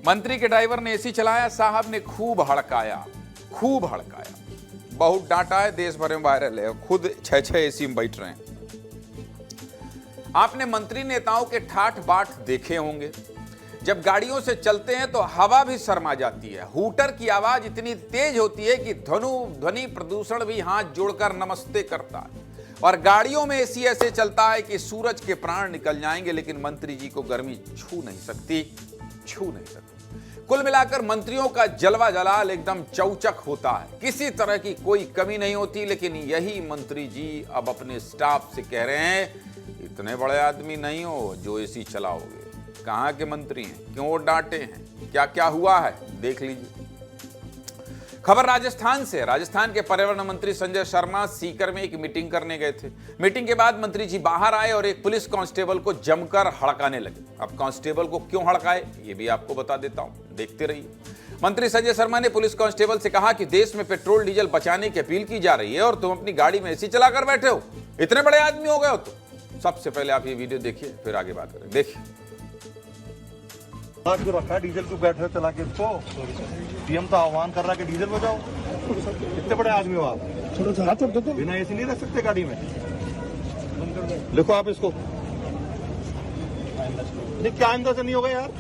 मंत्री के ड्राइवर ने एसी चलाया, साहब ने खूब हड़काया। बहुत डांटा है, देश भर में वायरल है। खुद 6-6 एसी में बैठ रहे हैं। आपने मंत्री नेताओं के ठाठ बाट देखे होंगे। जब गाड़ियों से चलते हैं तो हवा भी शर्मा जाती है। हूटर की आवाज इतनी तेज होती है कि ध्वनि प्रदूषण भी हाथ जोड़कर नमस्ते करता है। और गाड़ियों में एसी ऐसे चलता है कि सूरज के प्राण निकल जाएंगे, लेकिन मंत्री जी को गर्मी छू नहीं सकती। कुल मिलाकर मंत्रियों का जलवा जलाल एकदम चौचक होता है, किसी तरह की कोई कमी नहीं होती। लेकिन यही मंत्री जी अब अपने स्टाफ से कह रहे हैं, इतने बड़े आदमी नहीं हो जो एसी चलाओगे। कहां के मंत्री हैं, क्यों डांटे हैं, क्या क्या हुआ है, देख लीजिए। खबर राजस्थान से। राजस्थान के पर्यावरण मंत्री संजय शर्मा सीकर में एक मीटिंग करने गए थे। मीटिंग के बाद मंत्री जी बाहर आए और एक पुलिस कांस्टेबल को जमकर हड़काने लगे। अब कांस्टेबल को क्यों हड़काए ये भी आपको बता देता हूं, देखते रहिए। मंत्री संजय शर्मा ने पुलिस कांस्टेबल से कहा कि देश में पेट्रोल डीजल बचाने की अपील की जा रही है और तुम अपनी गाड़ी में एसी चलाकर बैठे हो। इतने बड़े आदमी हो गए हो तुम। सबसे पहले आप ये वीडियो देखिए, फिर आगे बात करें। देखिए। जो रखा है डीजल क्यों बैठ रहे चला के इसको। पीएम तो आह्वान कर रहा है कि डीजल बचाओ। कितने बड़े आदमी हो आप। बिना एसी नहीं रख सकते गाड़ी में। लिखो आप इसको। नहीं क्या अंदाजा नहीं होगा यार।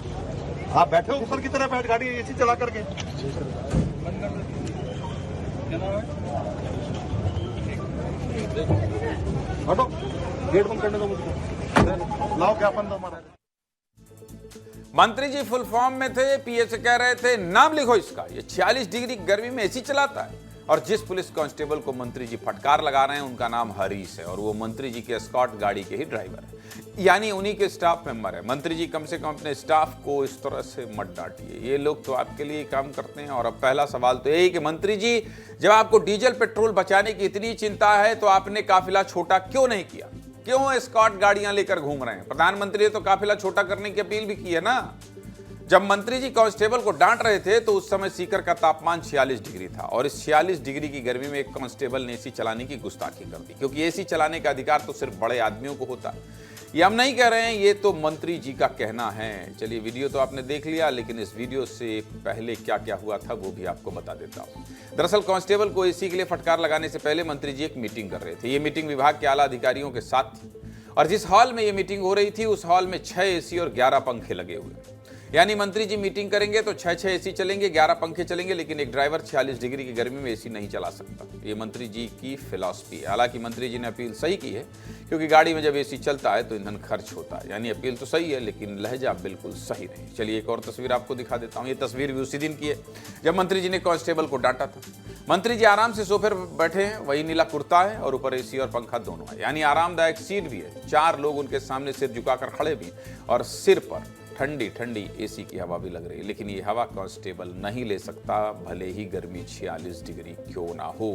आप बैठे हो ऊपर की तरह बैठ गाड़ी एसी चला करके। हटो, गेट बंद करने दो मुझको। लाओ ज्ञापन दो हमारा। मंत्री जी फुल फॉर्म में थे, पीए से कह रहे थे नाम लिखो इसका, ये 46 डिग्री गर्मी में एसी चलाता है। और जिस पुलिस कांस्टेबल को मंत्री जी फटकार लगा रहे हैं उनका नाम हरीश है और वो मंत्री जी के एस्कॉर्ट गाड़ी के ही ड्राइवर है, यानी उन्हीं के स्टाफ मेंबर है। मंत्री जी कम से कम अपने स्टाफ को इस तरह से मत डांटिए, ये लोग तो आपके लिए काम करते हैं। और अब पहला सवाल तो यही कि मंत्री जी, जब आपको डीजल पेट्रोल बचाने की इतनी चिंता है तो आपने काफिला छोटा क्यों नहीं किया? क्यों एस्कॉर्ट गाड़ियां लेकर घूम रहे हैं? प्रधानमंत्री ने तो काफिला छोटा करने की अपील भी की है ना। जब मंत्री जी कांस्टेबल को डांट रहे थे तो उस समय सीकर का तापमान 46 डिग्री था और इस 46 डिग्री की गर्मी में एक कांस्टेबल ने एसी चलाने की गुस्ताखी कर दी, क्योंकि एसी चलाने का अधिकार तो सिर्फ बड़े आदमियों को होता है। ये हम नहीं कह रहे हैं, ये तो मंत्री जी का कहना है। चलिए, वीडियो तो आपने देख लिया, लेकिन इस वीडियो से पहले क्या क्या हुआ था वो भी आपको बता देता हूँ। दरअसल कांस्टेबल को एसी के लिए फटकार लगाने से पहले मंत्री जी एक मीटिंग कर रहे थे। ये मीटिंग विभाग के आला अधिकारियों के साथ थी और जिस हॉल में ये मीटिंग हो रही थी उस हॉल में 6 एसी और 11 पंखे लगे हुए। यानी मंत्री जी मीटिंग करेंगे तो 6-6 एसी चलेंगे, 11 पंखे चलेंगे, लेकिन एक ड्राइवर 46 डिग्री की गर्मी में एसी नहीं चला सकता। ये मंत्री जी की फिलॉसफी है। हालांकि मंत्री जी ने अपील सही की है, क्योंकि गाड़ी में जब एसी चलता है तो ईंधन खर्च होता है। यानी अपील तो सही है, लेकिन लहजा बिल्कुल सही नहीं। चलिए, एक और तस्वीर आपको दिखा देता हूँ। ये तस्वीर भी उसी दिन की है जब मंत्री जी ने कांस्टेबल को डांटा था। मंत्री जी आराम से सोफे पर बैठे हैं, वही नीला कुर्ता है और ऊपर एसी और पंखा दोनों है, यानी आरामदायक सीट भी है। 4 लोग उनके सामने सिर झुकाकर खड़े भी और सिर पर ठंडी ठंडी एसी की हवा भी लग रही है। लेकिन ये हवा कांस्टेबल नहीं ले सकता, भले ही गर्मी 46 डिग्री क्यों ना हो।